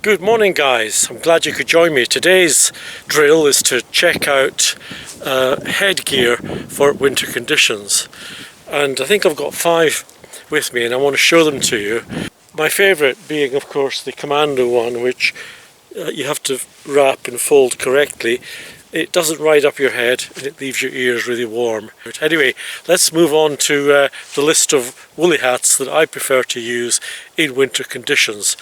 Good morning guys, I'm glad you could join me. Today's drill is to check out headgear for winter conditions, and I think I've got 5 with me and I want to show them to you. My favourite being of course the commando one, which you have to wrap and fold correctly. It doesn't ride up your head and it leaves your ears really warm. Anyway, let's move on to the list of woolly hats that I prefer to use in winter conditions.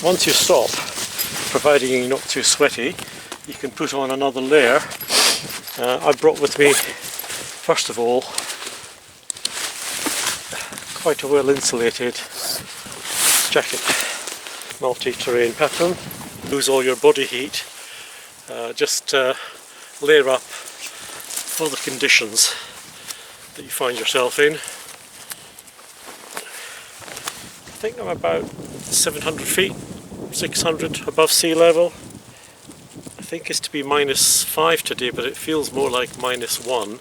Once you stop, providing you're not too sweaty, you can put on another layer. I brought with me, first of all, quite a well insulated jacket, multi-terrain pattern. Lose all your body heat, just layer up for the conditions that you find yourself in. I think I'm about 700 feet, 600 above sea level. I think it's to be -5 today, but it feels more like -1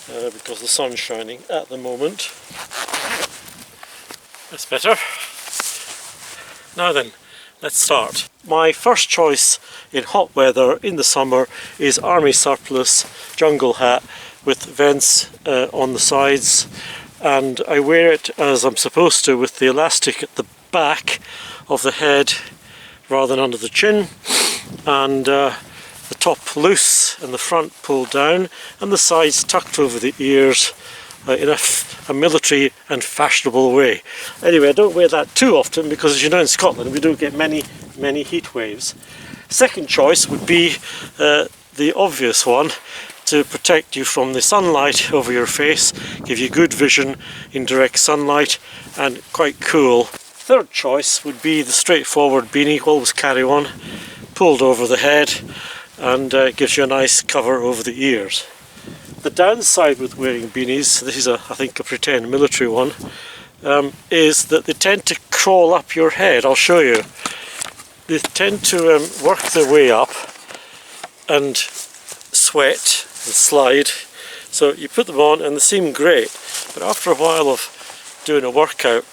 because the sun's shining at the moment. That's better. Now then, let's start. My first choice in hot weather in the summer is army surplus jungle hat with vents on the sides, and I wear it as I'm supposed to, with the elastic at the back of the head rather than under the chin, and the top loose and the front pulled down and the sides tucked over the ears in a military and fashionable way. Anyway, I don't wear that too often because, as you know, in Scotland we don't get many heat waves. Second choice would be the obvious one, to protect you from the sunlight over your face, give you good vision in direct sunlight, and quite cool. Third choice would be the straightforward beanie, always carry one, pulled over the head, and gives you a nice cover over the ears. The downside with wearing beanies, this is I think a pretend military one, is that they tend to crawl up your head. I'll show you. They tend to work their way up and sweat and slide. So you put them on and they seem great, but after a while of doing a workout,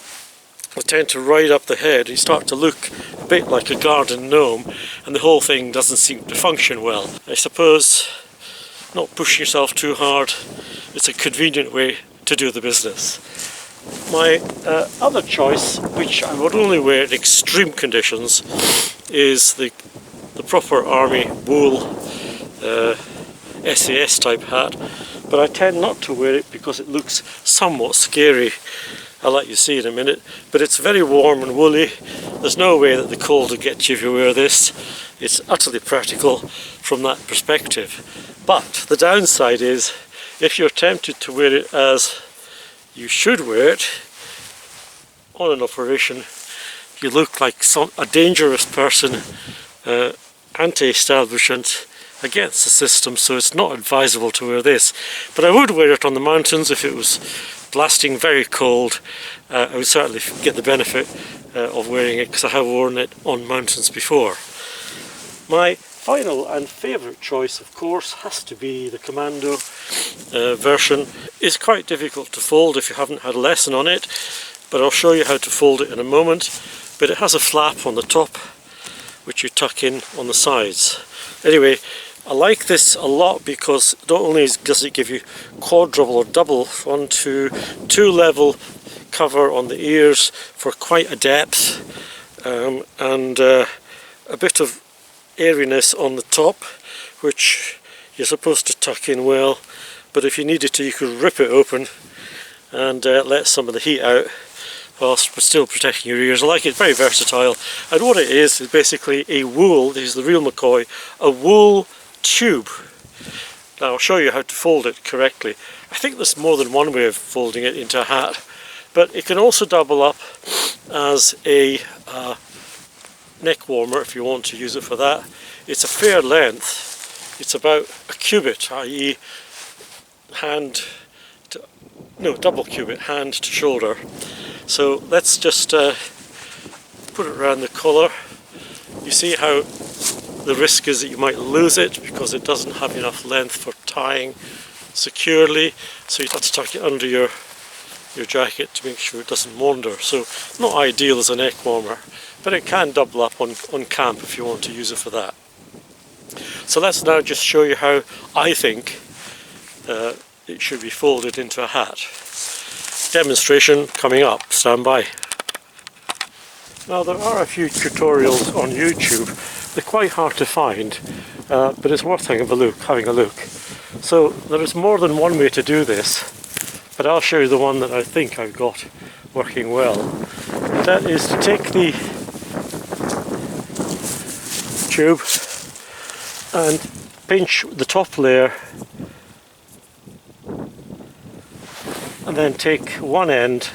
they tend to ride up the head. You start to look a bit like a garden gnome, and the whole thing doesn't seem to function well. I suppose not pushing yourself too hard, it's a convenient way to do the business. My other choice, which I would only wear in extreme conditions, is the proper army wool SAS type hat, but I tend not to wear it because it looks somewhat scary. I'll let you see in a minute, but it's very warm and woolly. There's no way that the cold will get you if you wear this. It's utterly practical from that perspective. But the downside is, if you're tempted to wear it as you should wear it on an operation, you look like a dangerous person, anti-establishment, against the system, so it's not advisable to wear this. But I would wear it on the mountains if it was blasting very cold. I would certainly get the benefit of wearing it because I have worn it on mountains before. My final and favourite choice, of course, has to be the commando version. It's quite difficult to fold if you haven't had a lesson on it, but I'll show you how to fold it in a moment. But it has a flap on the top which you tuck in on the sides. Anyway, I like this a lot because not only does it give you quadruple or double, 1, 2, 2 level cover on the ears for quite a depth, and a bit of airiness on the top, which you're supposed to tuck in well, but if you needed to you could rip it open and let some of the heat out whilst still protecting your ears. I like it, very versatile, and what it is basically a wool, this is the real McCoy, a wool tube. Now I'll show you how to fold it correctly. I think there's more than one way of folding it into a hat, but it can also double up as a neck warmer if you want to use it for that. It's a fair length, it's about a cubit, i.e. double cubit, hand to shoulder. So let's just put it around the collar. You see how the risk is that you might lose it because it doesn't have enough length for tying securely, so you'd have to tuck it under your your jacket to make sure it doesn't wander. So not ideal as a neck warmer, but it can double up on camp if you want to use it for that. So let's now just show you how I think it should be folded into a hat. Demonstration coming up, stand by. Now there are a few tutorials on YouTube. They're quite hard to find, but it's worth having a look. So there is more than one way to do this, but I'll show you the one that I think I've got working well. That is to take the tube and pinch the top layer, and then take one end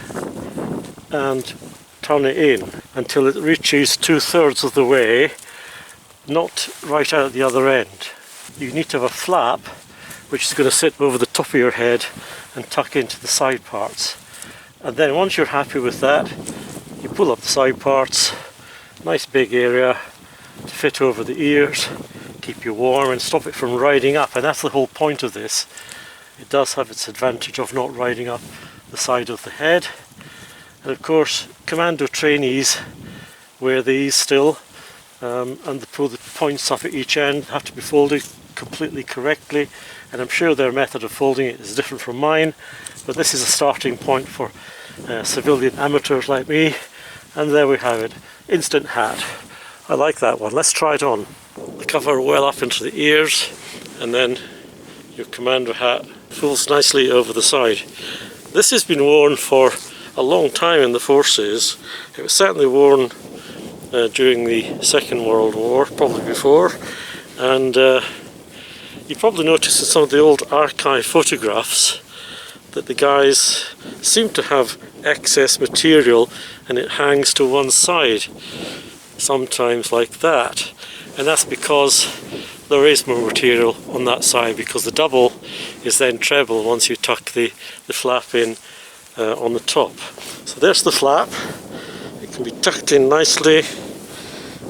and turn it in until it reaches 2/3 of the way, not right out the other end. You need to have a flap which is going to sit over the top of your head and tuck into the side parts. And then once you're happy with that, you pull up the side parts, nice big area to fit over the ears, keep you warm and stop it from riding up. And that's the whole point of this. It does have its advantage of not riding up the side of the head. And of course, commando trainees wear these still, and they pull the points up at each end, have to be folded completely correctly, and I'm sure their method of folding it is different from mine, but this is a starting point for civilian amateurs like me. And there we have it, instant hat. I like that one. Let's try it on. The cover well up into the ears, and then your commando hat folds nicely over the side. This has been worn for a long time in the forces. It was certainly worn during the Second World War, probably before, and you probably noticed in some of the old archive photographs that the guys seem to have excess material and it hangs to one side, sometimes like that, and that's because there is more material on that side, because the double is then treble once you tuck the flap in on the top. So there's the flap. It can be tucked in nicely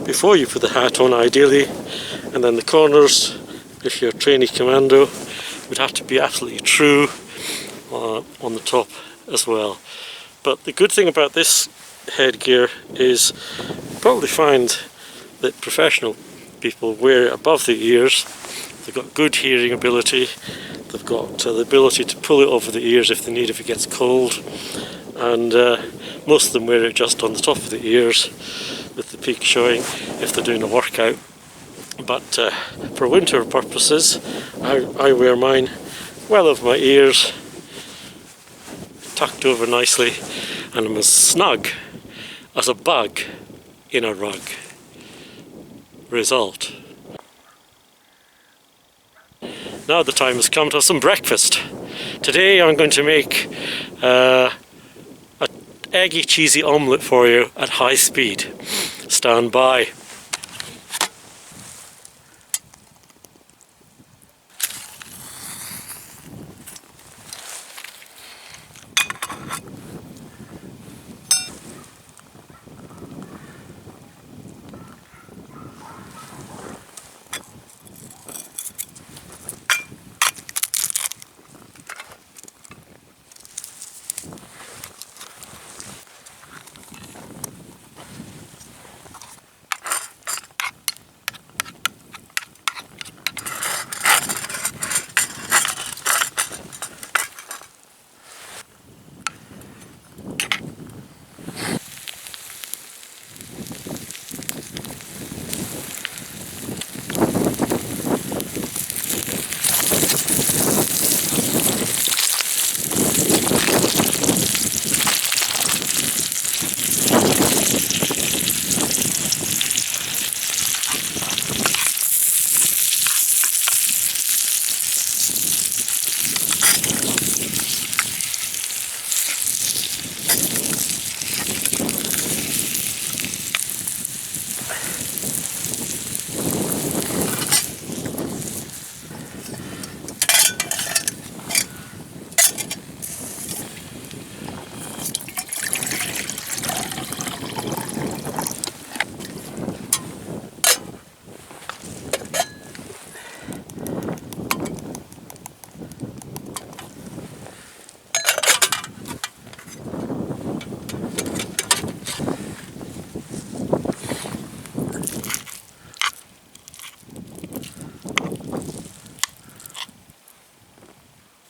before you put the hat on ideally, and then the corners, if you're a trainee commando, would have to be absolutely true on the top as well. But the good thing about this headgear is you probably find that professional people wear it above the ears. They've got good hearing ability, they've got the ability to pull it over the ears if they need, if it gets cold, and most of them wear it just on the top of the ears with the peak showing if they're doing a workout. But for winter purposes, I wear mine well over my ears, tucked over nicely, and I'm as snug as a bug in a rug. Result. Now the time has come to have some breakfast. Today I'm going to make an eggy cheesy omelette for you at high speed. Stand by.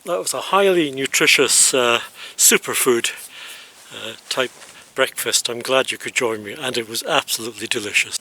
that was a highly nutritious superfood type breakfast. I'm glad you could join me, and it was absolutely delicious.